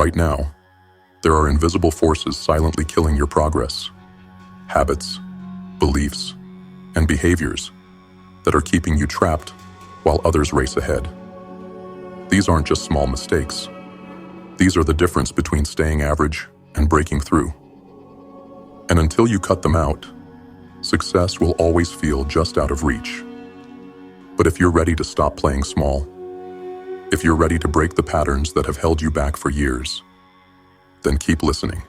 Right now, there are invisible forces silently killing your progress. Habits, beliefs, and behaviors that are keeping you trapped while others race ahead. These aren't just small mistakes. These are the difference between staying average and breaking through. And until you cut them out, success will always feel just out of reach. But if you're ready to stop playing small, if you're ready to break the patterns that have held you back for years, then keep listening.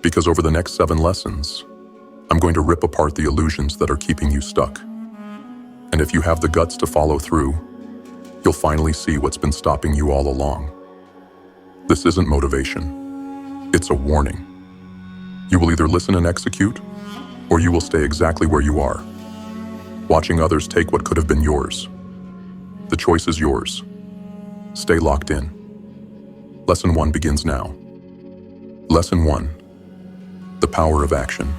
Because over the next 7 lessons, I'm going to rip apart the illusions that are keeping you stuck. And if you have the guts to follow through, you'll finally see what's been stopping you all along. This isn't motivation. It's a warning. You will either listen and execute, or you will stay exactly where you are, watching others take what could have been yours. The choice is yours. Stay locked in. Lesson 1 begins now. Lesson 1. The power of action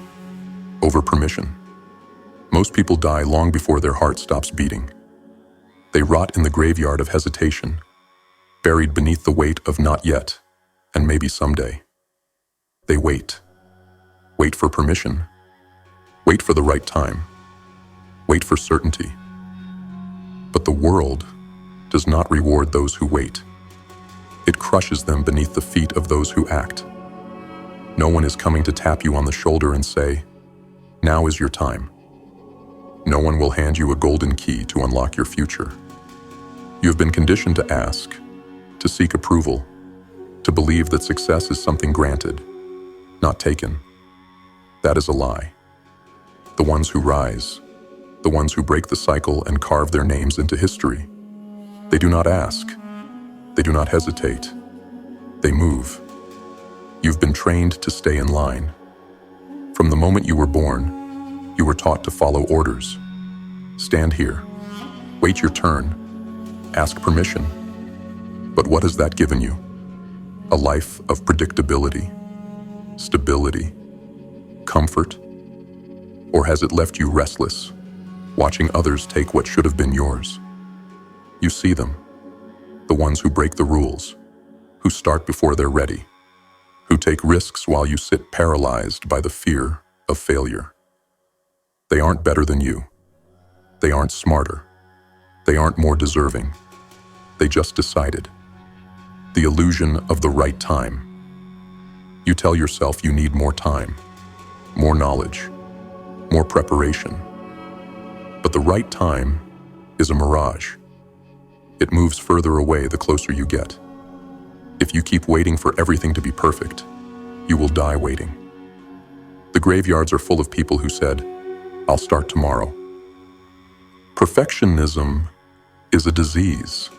over permission. Most people die long before their heart stops beating. They rot in the graveyard of hesitation, buried beneath the weight of not yet, and maybe someday. They wait. Wait for permission. Wait for the right time. Wait for certainty. But the world does not reward those who wait. It crushes them beneath the feet of those who act. No one is coming to tap you on the shoulder and say, "Now is your time." No one will hand you a golden key to unlock your future. You have been conditioned to ask, to seek approval, to believe that success is something granted, not taken. That is a lie. The ones who rise, the ones who break the cycle and carve their names into history, they do not ask, they do not hesitate, they move. You've been trained to stay in line. From the moment you were born, you were taught to follow orders. Stand here, wait your turn, ask permission. But what has that given you? A life of predictability, stability, comfort? Or has it left you restless, watching others take what should have been yours? You see them, the ones who break the rules, who start before they're ready, who take risks while you sit paralyzed by the fear of failure. They aren't better than you. They aren't smarter. They aren't more deserving. They just decided. The illusion of the right time. You tell yourself you need more time, more knowledge, more preparation. But the right time is a mirage. It moves further away the closer you get. If you keep waiting for everything to be perfect, you will die waiting. The graveyards are full of people who said, "I'll start tomorrow." Perfectionism is a disease.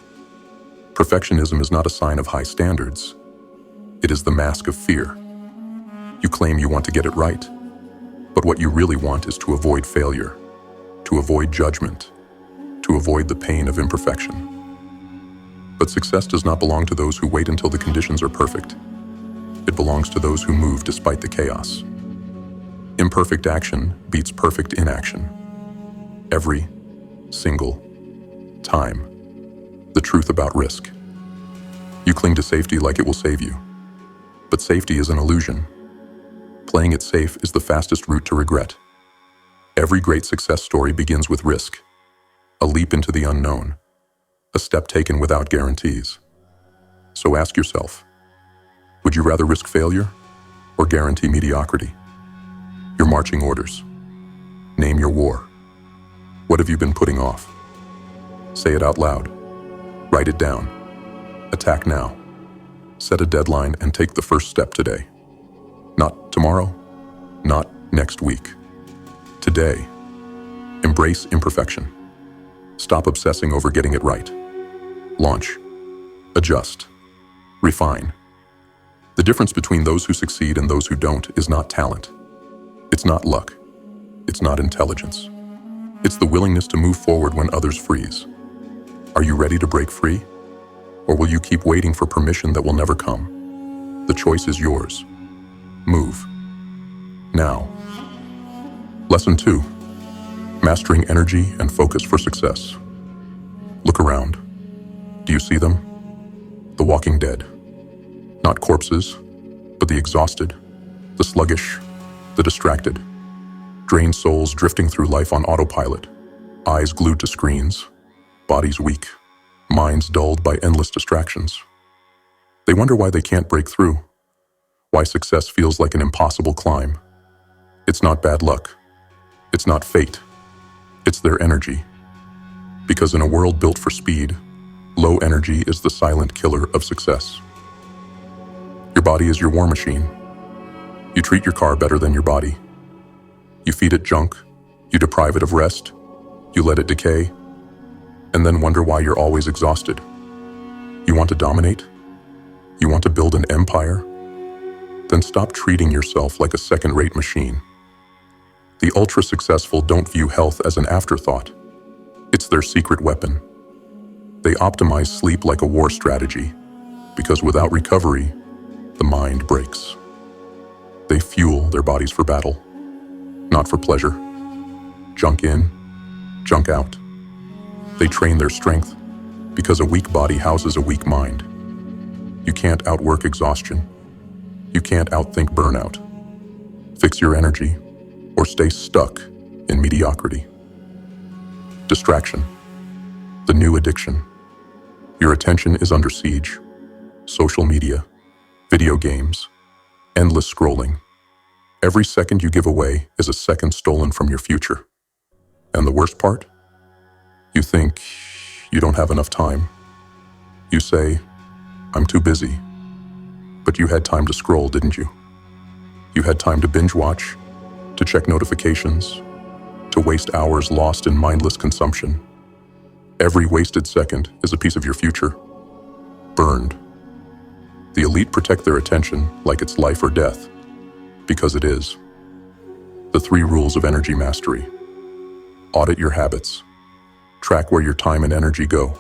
Perfectionism is not a sign of high standards. It is the mask of fear. You claim you want to get it right, but what you really want is to avoid failure, to avoid judgment, to avoid the pain of imperfection. But success does not belong to those who wait until the conditions are perfect. It belongs to those who move despite the chaos. Imperfect action beats perfect inaction. Every single time. The truth about risk. You cling to safety like it will save you. But safety is an illusion. Playing it safe is the fastest route to regret. Every great success story begins with risk. A leap into the unknown. A step taken without guarantees. So ask yourself, would you rather risk failure or guarantee mediocrity? Your marching orders. Name your war. What have you been putting off? Say it out loud. Write it down. Attack now. Set a deadline and take the first step today. Not tomorrow, not next week. Today. Embrace imperfection. Stop obsessing over getting it right. Launch. Adjust. Refine. The difference between those who succeed and those who don't is not talent. It's not luck. It's not intelligence. It's the willingness to move forward when others freeze. Are you ready to break free? Or will you keep waiting for permission that will never come? The choice is yours. Move. Now. Lesson 2. Mastering energy and focus for success. Look around. Do you see them? The walking dead. Not corpses, but the exhausted, the sluggish, the distracted. Drained souls drifting through life on autopilot, eyes glued to screens, bodies weak, minds dulled by endless distractions. They wonder why they can't break through, why success feels like an impossible climb. It's not bad luck. It's not fate. It's their energy. Because in a world built for speed, low energy is the silent killer of success. Your body is your war machine. You treat your car better than your body. You feed it junk, you deprive it of rest, you let it decay, and then wonder why you're always exhausted. You want to dominate? You want to build an empire? Then stop treating yourself like a second-rate machine. The ultra-successful don't view health as an afterthought. It's their secret weapon. They optimize sleep like a war strategy, because without recovery, the mind breaks. They fuel their bodies for battle, not for pleasure. Junk in, junk out. They train their strength, because a weak body houses a weak mind. You can't outwork exhaustion. You can't outthink burnout. Fix your energy, or stay stuck in mediocrity. Distraction, the new addiction. Your attention is under siege. Social media, video games, endless scrolling. Every second you give away is a second stolen from your future. And the worst part? You think you don't have enough time. You say, I'm too busy. But you had time to scroll, didn't you? You had time to binge watch, to check notifications, to waste hours lost in mindless consumption. Every wasted second is a piece of your future, burned. The elite protect their attention like it's life or death, because it is. The 3 rules of energy mastery. Audit your habits. Track where your time and energy go.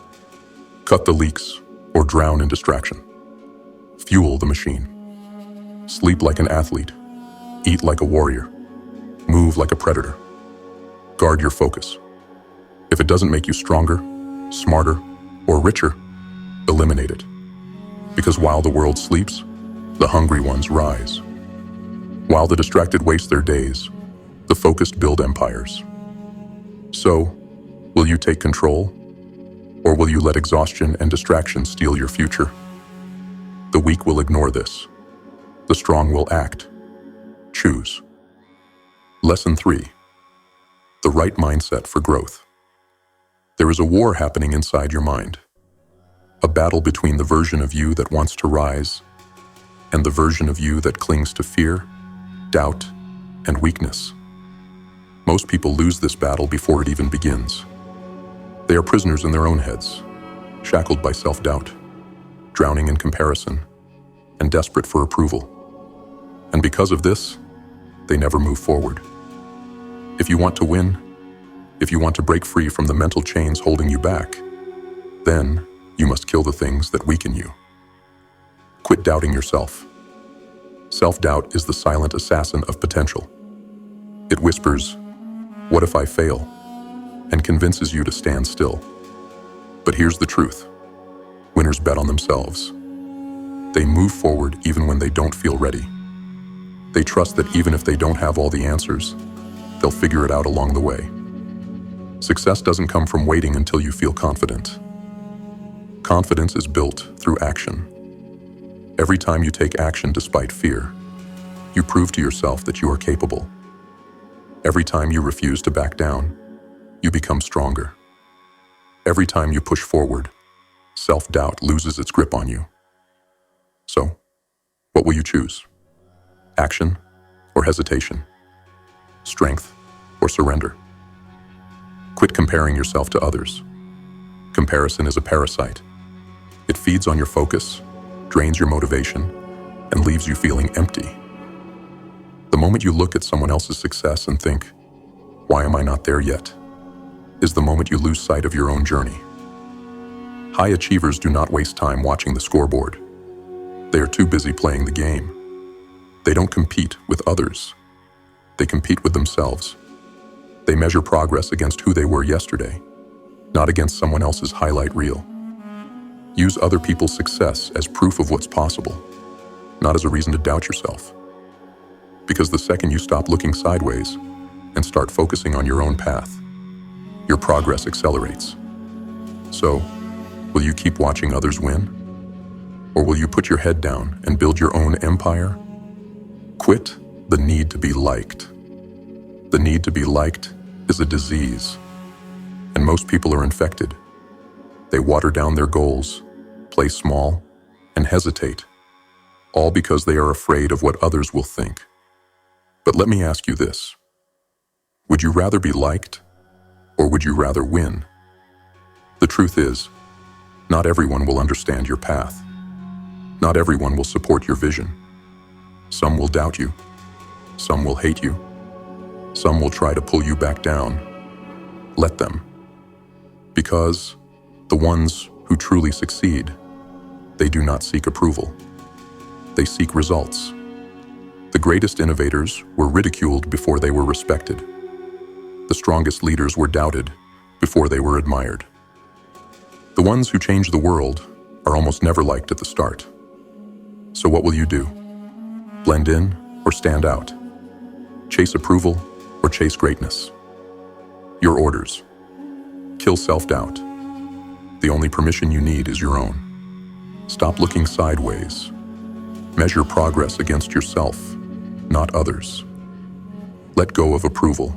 Cut the leaks or drown in distraction. Fuel the machine. Sleep like an athlete. Eat like a warrior. Move like a predator. Guard your focus. If it doesn't make you stronger, smarter, or richer, eliminate it. Because while the world sleeps, the hungry ones rise. While the distracted waste their days, the focused build empires. So, will you take control? Or will you let exhaustion and distraction steal your future? The weak will ignore this. The strong will act. Choose. Lesson 3. The right mindset for growth. There is a war happening inside your mind. A battle between the version of you that wants to rise and the version of you that clings to fear, doubt, and weakness. Most people lose this battle before it even begins. They are prisoners in their own heads, shackled by self-doubt, drowning in comparison, and desperate for approval. And because of this, they never move forward. If you want to win, if you want to break free from the mental chains holding you back, then you must kill the things that weaken you. Quit doubting yourself. Self-doubt is the silent assassin of potential. It whispers, "What if I fail?" and convinces you to stand still. But here's the truth. Winners bet on themselves. They move forward even when they don't feel ready. They trust that even if they don't have all the answers, they'll figure it out along the way. Success doesn't come from waiting until you feel confident. Confidence is built through action. Every time you take action despite fear, you prove to yourself that you are capable. Every time you refuse to back down, you become stronger. Every time you push forward, self-doubt loses its grip on you. So, what will you choose? Action or hesitation? Strength or surrender? Quit comparing yourself to others. Comparison is a parasite. It feeds on your focus, drains your motivation, and leaves you feeling empty. The moment you look at someone else's success and think, "Why am I not there yet?" is the moment you lose sight of your own journey. High achievers do not waste time watching the scoreboard. They are too busy playing the game. They don't compete with others. They compete with themselves. They measure progress against who they were yesterday, not against someone else's highlight reel. Use other people's success as proof of what's possible. not as a reason to doubt yourself. Because the second you stop looking sideways and start focusing on your own path, your progress accelerates. So, will you keep watching others win? Or will you put your head down and build your own empire? Quit the need to be liked. The need to be liked is a disease, and most people are infected. They water down their goals, play small, and hesitate, all because they are afraid of what others will think. But let me ask you this. Would you rather be liked, or would you rather win? The truth is, not everyone will understand your path. Not everyone will support your vision. Some will doubt you. Some will hate you. Some will try to pull you back down. Let them. Because the ones who truly succeed, they do not seek approval. They seek results. The greatest innovators were ridiculed before they were respected. The strongest leaders were doubted before they were admired. The ones who change the world are almost never liked at the start. So what will you do? Blend in or stand out? Chase approval or chase greatness? Your orders. Kill self-doubt. The only permission you need is your own. Stop looking sideways. Measure progress against yourself, not others. Let go of approval.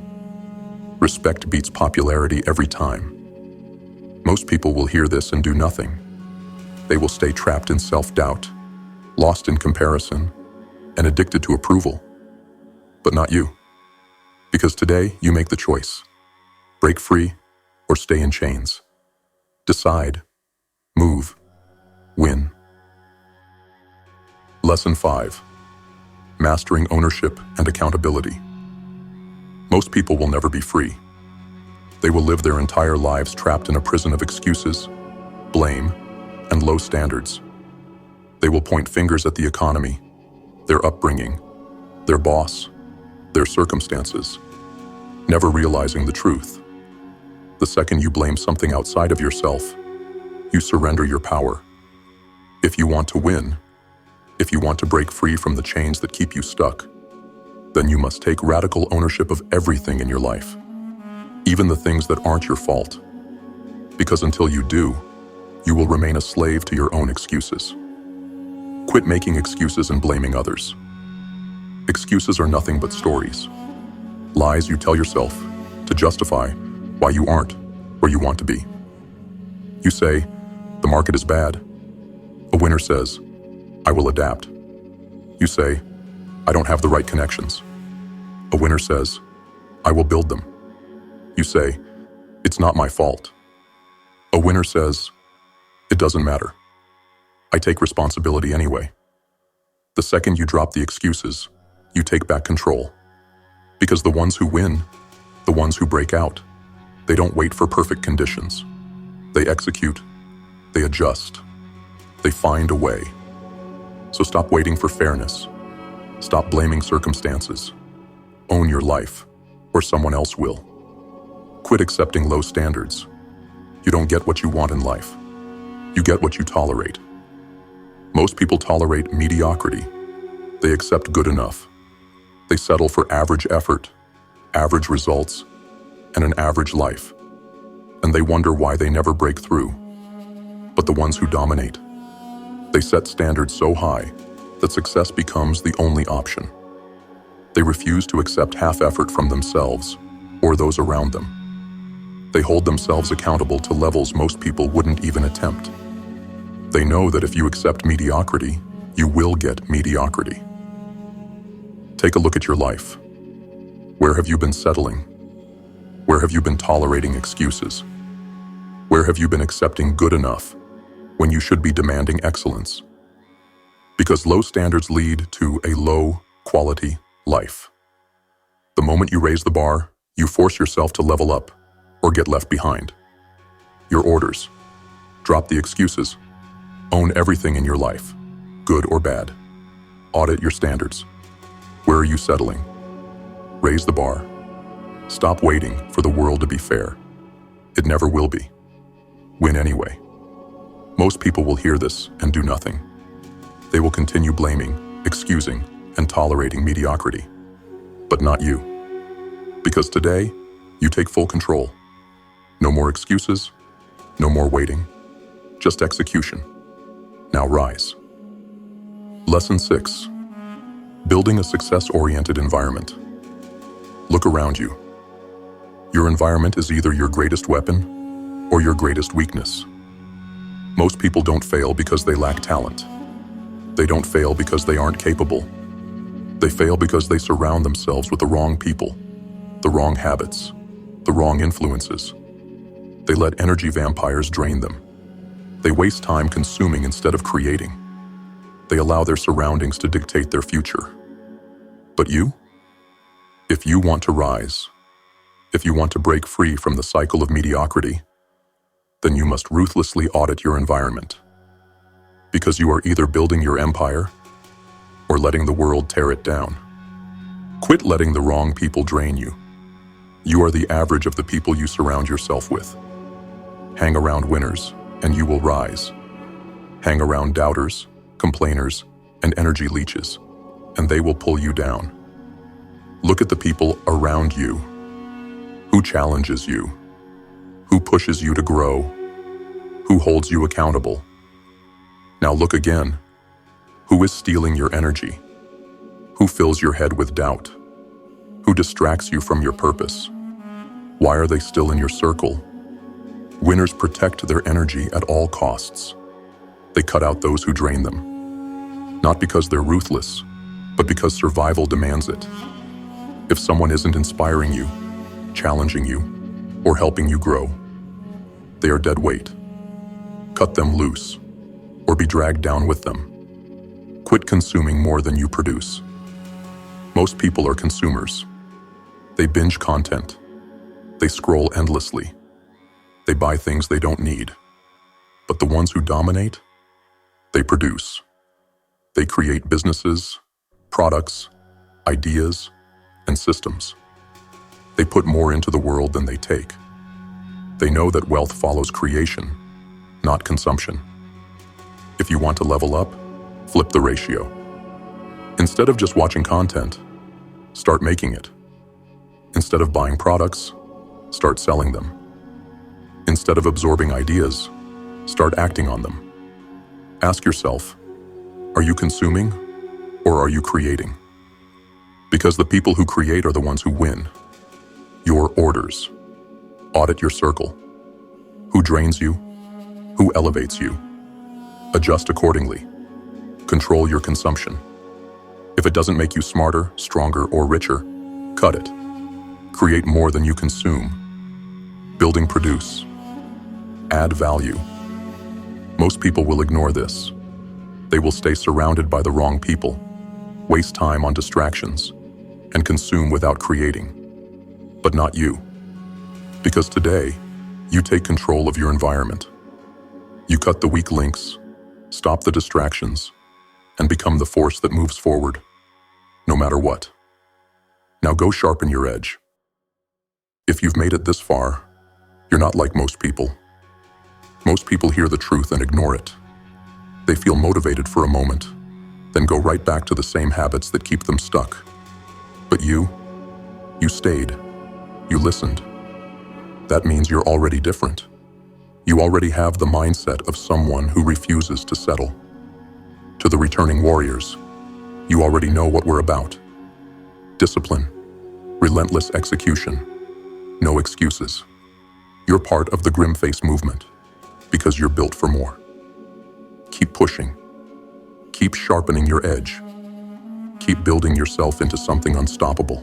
Respect beats popularity every time. Most people will hear this and do nothing. They will stay trapped in self-doubt, lost in comparison, and addicted to approval. But not you. Because today, you make the choice. Break free or stay in chains. Decide. Move. Win. Lesson 5. Mastering ownership and accountability. Most people will never be free. They will live their entire lives trapped in a prison of excuses, blame, and low standards. They will point fingers at the economy, their upbringing, their boss, their circumstances, never realizing the truth. The second you blame something outside of yourself, you surrender your power. If you want to win, if you want to break free from the chains that keep you stuck, then you must take radical ownership of everything in your life, even the things that aren't your fault. Because until you do, you will remain a slave to your own excuses. Quit making excuses and blaming others. Excuses are nothing but stories. Lies you tell yourself to justify why you aren't where you want to be. You say, the market is bad. A winner says, I will adapt. You say, I don't have the right connections. A winner says, I will build them. You say, it's not my fault. A winner says, it doesn't matter. I take responsibility anyway. The second you drop the excuses, you take back control. Because the ones who win, the ones who break out, they don't wait for perfect conditions. They execute, they adjust, they find a way. So stop waiting for fairness. Stop blaming circumstances. Own your life, or someone else will. Quit accepting low standards. You don't get what you want in life. You get what you tolerate. Most people tolerate mediocrity. They accept good enough. They settle for average effort, average results, and an average life. And they wonder why they never break through. But the ones who dominate, they set standards so high that success becomes the only option. They refuse to accept half effort from themselves or those around them. They hold themselves accountable to levels most people wouldn't even attempt. They know that if you accept mediocrity, you will get mediocrity. Take a look at your life. Where have you been settling? Where have you been tolerating excuses? Where have you been accepting good enough when you should be demanding excellence? Because low standards lead to a low-quality life. The moment you raise the bar, you force yourself to level up or get left behind. Your orders. Drop the excuses. Own everything in your life, good or bad. Audit your standards. Where are you settling? Raise the bar. Stop waiting for the world to be fair. It never will be. Win anyway. Most people will hear this and do nothing. They will continue blaming, excusing and tolerating mediocrity. But not you. Because today, you take full control. No more excuses, no more waiting, just execution. Now rise. Lesson 6. Building a success-oriented environment. Look around you. Your environment is either your greatest weapon or your greatest weakness. Most people don't fail because they lack talent. They don't fail because they aren't capable. They fail because they surround themselves with the wrong people, the wrong habits, the wrong influences. They let energy vampires drain them. They waste time consuming instead of creating. They allow their surroundings to dictate their future. But you? If you want to rise, if you want to break free from the cycle of mediocrity, then you must ruthlessly audit your environment. Because you are either building your empire or letting the world tear it down. Quit letting the wrong people drain you. You are the average of the people you surround yourself with. Hang around winners, and you will rise. Hang around doubters, complainers, and energy leeches, and they will pull you down. Look at the people around you. Who challenges you? Who pushes you to grow? Who holds you accountable? Now look again. Who is stealing your energy? Who fills your head with doubt? Who distracts you from your purpose? Why are they still in your circle? Winners protect their energy at all costs. They cut out those who drain them. Not because they're ruthless, but because survival demands it. If someone isn't inspiring you, challenging you, or helping you grow, they are dead weight. Cut them loose, or be dragged down with them. Quit consuming more than you produce. Most people are consumers. They binge content. They scroll endlessly. They buy things they don't need. But the ones who dominate, they produce. They create businesses, products, ideas, and systems. They put more into the world than they take. They know that wealth follows creation, not consumption. If you want to level up, flip the ratio. Instead of just watching content, start making it. Instead of buying products, start selling them. Instead of absorbing ideas, start acting on them. Ask yourself, are you consuming or are you creating? Because the people who create are the ones who win. Your orders. Audit your circle. Who drains you? Who elevates you? Adjust accordingly. Control your consumption. If it doesn't make you smarter, stronger, or richer, cut it. Create more than you consume. Building produce. Add value. Most people will ignore this. They will stay surrounded by the wrong people, waste time on distractions, and consume without creating. But not you. Because today, you take control of your environment. You cut the weak links, stop the distractions, and become the force that moves forward, no matter what. Now go sharpen your edge. If you've made it this far, you're not like most people. Most people hear the truth and ignore it. They feel motivated for a moment, then go right back to the same habits that keep them stuck. But you stayed. You listened. That means you're already different. You already have the mindset of someone who refuses to settle. To the returning warriors, you already know what we're about. Discipline, relentless execution, no excuses. You're part of the GrimFace movement because you're built for more. Keep pushing. Keep sharpening your edge. Keep building yourself into something unstoppable.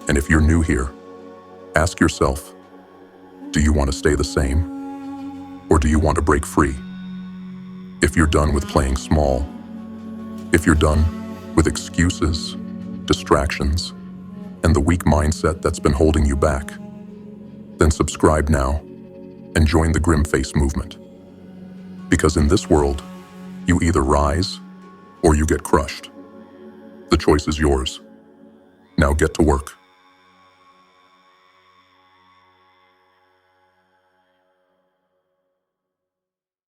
And if you're new here, ask yourself, do you want to stay the same? Or do you want to break free? If you're done with playing small, if you're done with excuses, distractions, and the weak mindset that's been holding you back, then subscribe now and join the GrimFace movement. Because in this world, you either rise or you get crushed. The choice is yours. Now get to work.